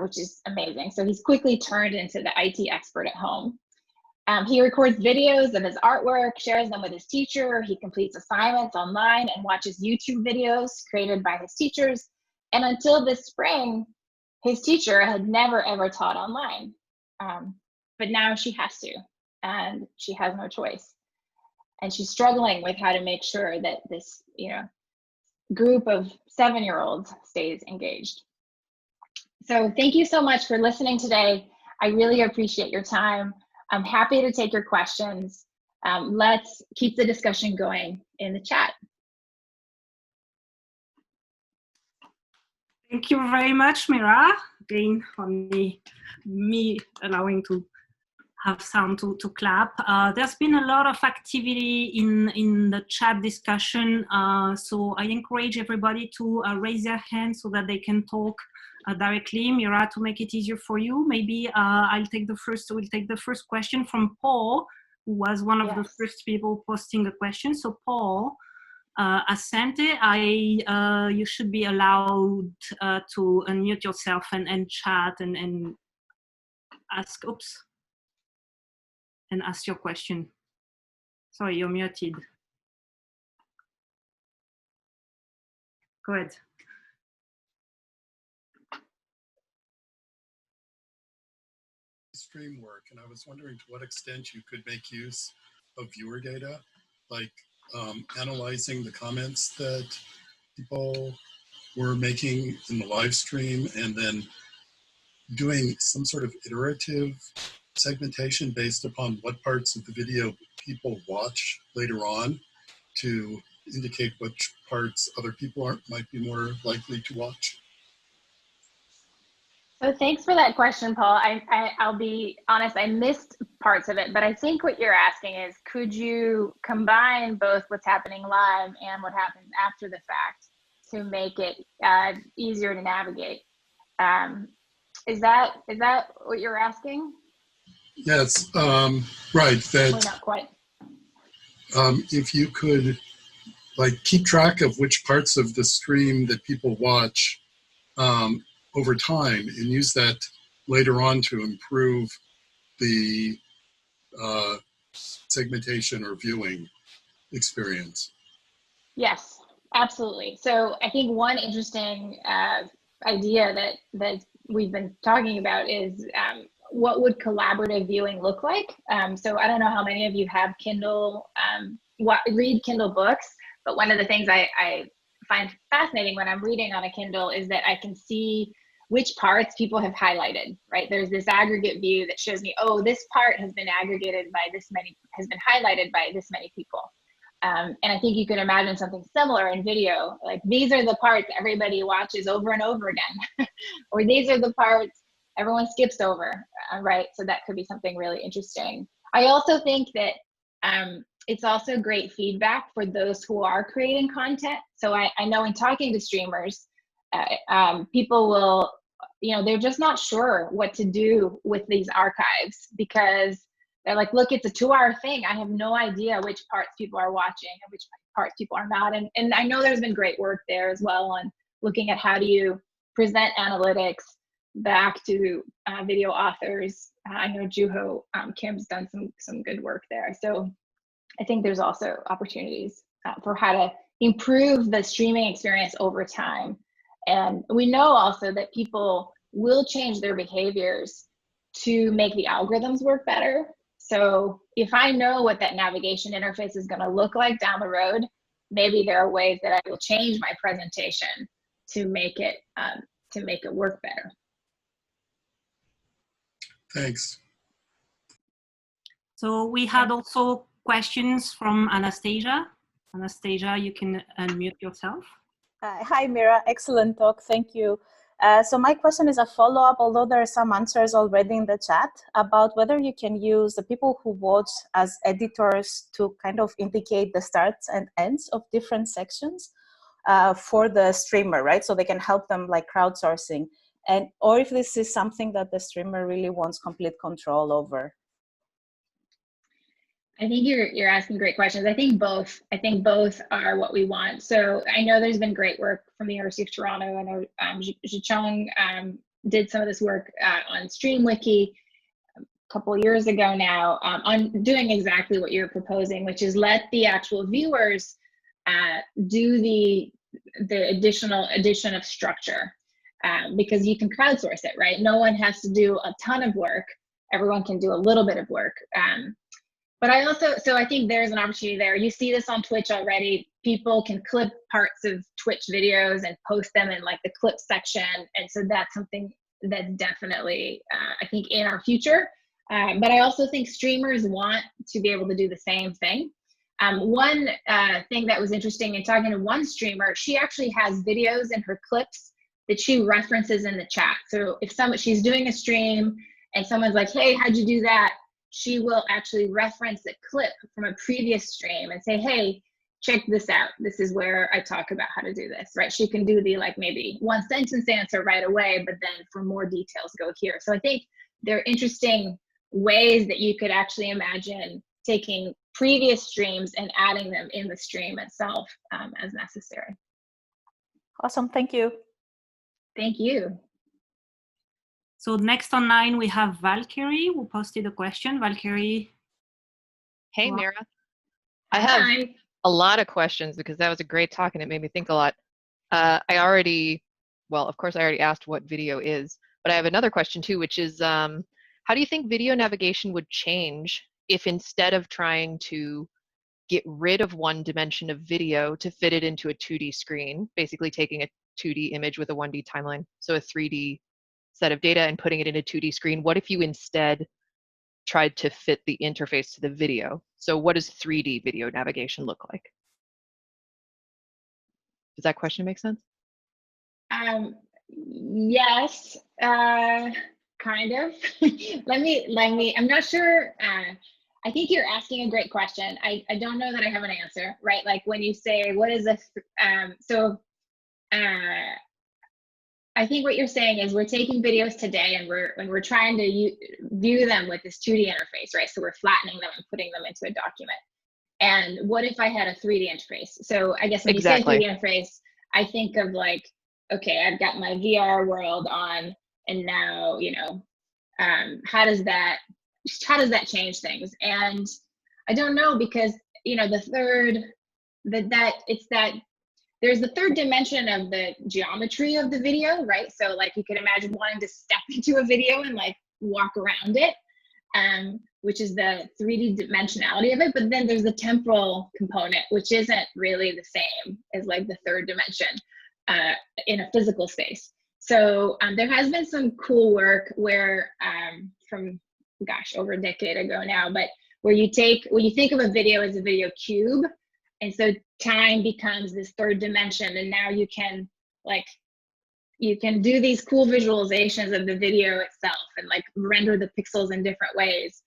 which is amazing. So he's quickly turned into the IT expert at home. He records videos of his artwork, shares them with his teacher. He completes assignments online and watches YouTube videos created by his teachers. And until this spring, his teacher had never ever taught online. But now she has to, and she has no choice. And she's struggling with how to make sure that this, group of 7-year-olds stays engaged. So thank you so much for listening today. I really appreciate your time. I'm happy to take your questions. Let's keep the discussion going in the chat. Thank you very much, Mira. Again, only me allowing to have sound to clap. There's been a lot of activity in the chat discussion, so I encourage everybody to raise their hand so that they can talk directly. Mira, to make it easier for you, maybe we'll take the first question from Paul, who was one of the first people posting a question. So Paul, Asante, you should be allowed to unmute yourself and chat and ask, and ask your question. Sorry, you're muted. Go ahead. Stream work, and I was wondering to what extent you could make use of viewer data, like analyzing the comments that people were making in the live stream, and then doing some sort of iterative segmentation based upon what parts of the video people watch later on to indicate which parts other people might be more likely to watch. So thanks for that question, Paul. I'll be honest, I missed parts of it, but I think what you're asking is, could you combine both what's happening live and what happens after the fact to make it easier to navigate? Is that what you're asking? Yes, right. Well, That not quite. if you could like keep track of which parts of the stream that people watch over time and use that later on to improve the segmentation or viewing experience. Yes, absolutely. So I think one interesting idea that we've been talking about is what would collaborative viewing look like? So I don't know how many of you have Kindle, read Kindle books, but one of the things I find fascinating when I'm reading on a Kindle is that I can see which parts people have highlighted, right? There's this aggregate view that shows me, oh, this part has been aggregated by this many, has been highlighted by this many people. And I think you can imagine something similar in video, like these are the parts everybody watches over and over again, or these are the parts everyone skips over, right? So that could be something really interesting. I also think that it's also great feedback for those who are creating content. So I know in talking to streamers, people will, they're just not sure what to do with these archives because they're like, look, it's a 2-hour thing. I have no idea which parts people are watching and which parts people are not. And I know there's been great work there as well on looking at how do you present analytics back to video authors. I know Juho Kim's done some good work there. So I think there's also opportunities for how to improve the streaming experience over time. And we know also that people will change their behaviors to make the algorithms work better. So if I know what that navigation interface is going to look like down the road, maybe there are ways that I will change my presentation to make it work better. Thanks. So we had also questions from Anastasia. Anastasia, you can unmute yourself. Hi, Mira. Excellent talk. Thank you. So my question is a follow-up, although there are some answers already in the chat, about whether you can use the people who watch as editors to kind of indicate the starts and ends of different sections for the streamer, right? So they can help them like crowdsourcing. Or if this is something that the streamer really wants complete control over. I think you're asking great questions. I think both are what we want. So I know there's been great work from the University of Toronto. I know Zhicheng did some of this work on StreamWiki a couple of years ago now on doing exactly what you're proposing, which is let the actual viewers do the additional addition of structure because you can crowdsource it, right? No one has to do a ton of work. Everyone can do a little bit of work. But I think there's an opportunity there. You see this on Twitch already. People can clip parts of Twitch videos and post them in like the clip section. And so that's something that's definitely, I think, in our future. But I also think streamers want to be able to do the same thing. One thing that was interesting in talking to one streamer, she actually has videos in her clips that she references in the chat. So if she's doing a stream and someone's like, hey, how'd you do that? She will actually reference a clip from a previous stream and say, hey, check this out. This is where I talk about how to do this, right? She can do the like maybe one sentence answer right away, but then for more details, go here. So I think there are interesting ways that you could actually imagine taking previous streams and adding them in the stream itself as necessary. Awesome, thank you. Thank you. So next online, we have Valkyrie who posted a question. Valkyrie. Hey, Mira. I have a lot of questions because that was a great talk and it made me think a lot. Of course, I already asked what video is, but I have another question too, which is how do you think video navigation would change if instead of trying to get rid of one dimension of video to fit it into a 2D screen, basically taking a 2D image with a 1D timeline, so a 3D set of data and putting it in a 2D screen, what if you instead tried to fit the interface to the video? So what does 3D video navigation look like? Does that question make sense? Yes, kind of. let me, I'm not sure. I think you're asking a great question. I don't know that I have an answer, right? Like when you say, what is a, I think what you're saying is we're taking videos today and we're trying to view them with this 2D interface, right? So we're flattening them and putting them into a document. And what if I had a 3D interface? So I guess when you say 3D interface, I think of like, okay, I've got my VR world on, and now, you know, how does that change things? And I don't know, because, you know, there's the third dimension of the geometry of the video, right? So like you could imagine wanting to step into a video and like walk around it, which is the 3D dimensionality of it. But then there's the temporal component, which isn't really the same as like the third dimension in a physical space. So there has been some cool work where from, gosh, over a decade ago now, but where you think of a video as a video cube, and so time becomes this third dimension, and now you can do these cool visualizations of the video itself and like render the pixels in different ways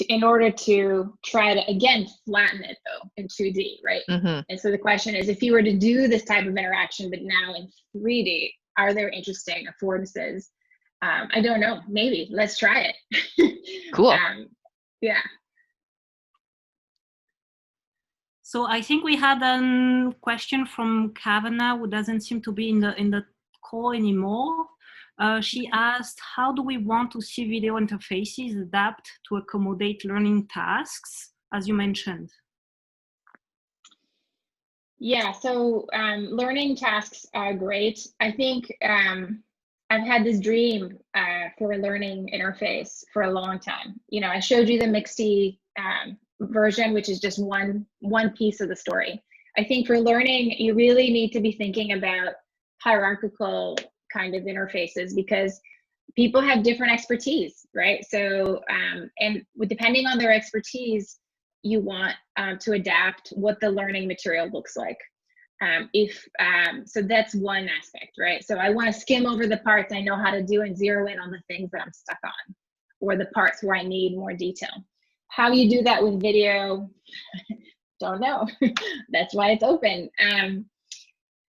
in order to try to, again, flatten it though in 2D, right? And so the question is, if you were to do this type of interaction, but now in 3D, are there interesting affordances? I don't know, maybe, let's try it. Cool. Yeah. So I think we had a question from Kavanagh, who doesn't seem to be in the call anymore. She asked, how do we want to see video interfaces adapt to accommodate learning tasks, as you mentioned? Yeah, so learning tasks are great. I think I've had this dream for a learning interface for a long time. You know, I showed you the MXD version, which is just one piece of the story. I think for learning, you really need to be thinking about hierarchical kind of interfaces, because people have different expertise, right? So and depending on their expertise, you want to adapt what the learning material looks like. So that's one aspect, right? So I want to skim over the parts I know how to do and zero in on the things that I'm stuck on, or the parts where I need more detail. How you do that with video, don't know. That's why it's open.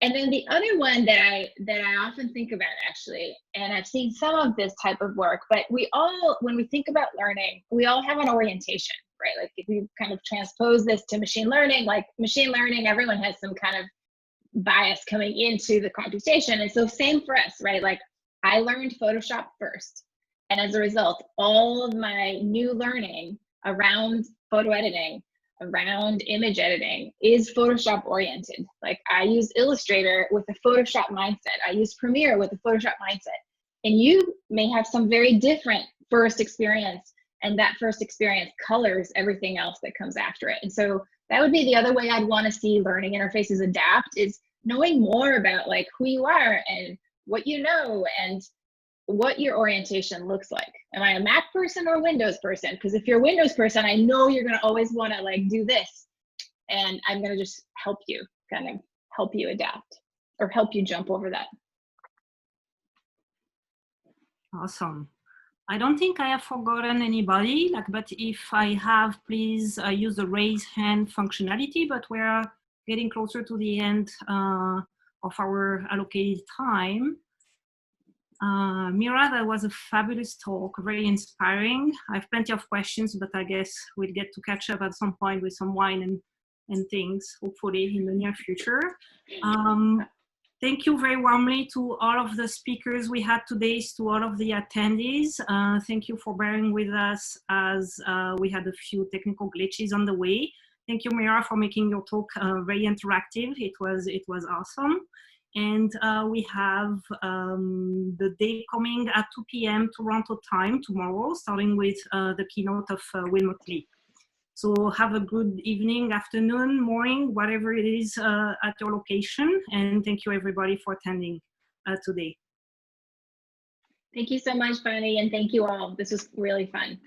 And then the other one that I often think about, actually, and I've seen some of this type of work, but when we think about learning, we all have an orientation, right? Like if we kind of transpose this to machine learning, everyone has some kind of bias coming into the computation. And so same for us, right? Like I learned Photoshop first. And as a result, all of my new learning around photo editing, around image editing is Photoshop oriented. Like I use Illustrator with a Photoshop mindset. I use Premiere with a Photoshop mindset. And you may have some very different first experience, and that first experience colors everything else that comes after it. And so that would be the other way I'd want to see learning interfaces adapt, is knowing more about like who you are and what you know and what your orientation looks like. Am I a Mac person or a Windows person? Because if you're a Windows person, I know you're going to always want to like do this, and I'm going to just help you adapt or help you jump over that. Awesome. I don't think I have forgotten anybody, but if I have, please use the raise hand functionality, but we're getting closer to the end of our allocated time. Mira, that was a fabulous talk, very inspiring. I have plenty of questions, but I guess we'll get to catch up at some point with some wine and things, hopefully in the near future. Thank you very warmly to all of the speakers we had today, to all of the attendees. Thank you for bearing with us as we had a few technical glitches on the way. Thank you, Mira, for making your talk very interactive. It was awesome. And we have the day coming at 2 p.m. Toronto time tomorrow, starting with the keynote of Wilmot Lee. So have a good evening, afternoon, morning, whatever it is at your location. And thank you everybody for attending today. Thank you so much, Bonnie, and thank you all. This was really fun.